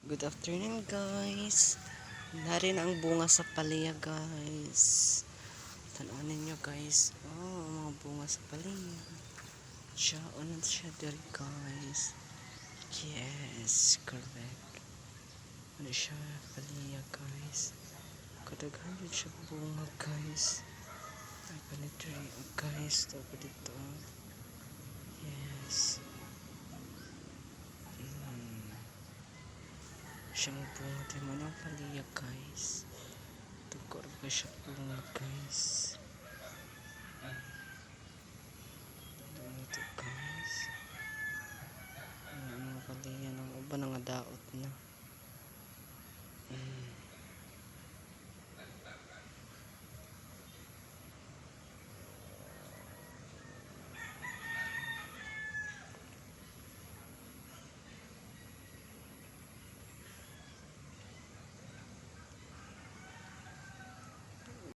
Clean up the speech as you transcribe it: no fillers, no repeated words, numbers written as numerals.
Good afternoon guys. Narin ang bunga sa palaya guys. Tanawan ninyo guys. Oh, mga bunga sa palaya. Siya, ano siya diri guys. Yes, correct. Ano siya, palaya guys. Kadaghan din siya bunga guys. Ay, panitry guys. Tapos dito. Yes. Siyang bunga tayo mo ng palaya guys. Tukor ka siya bunga guys.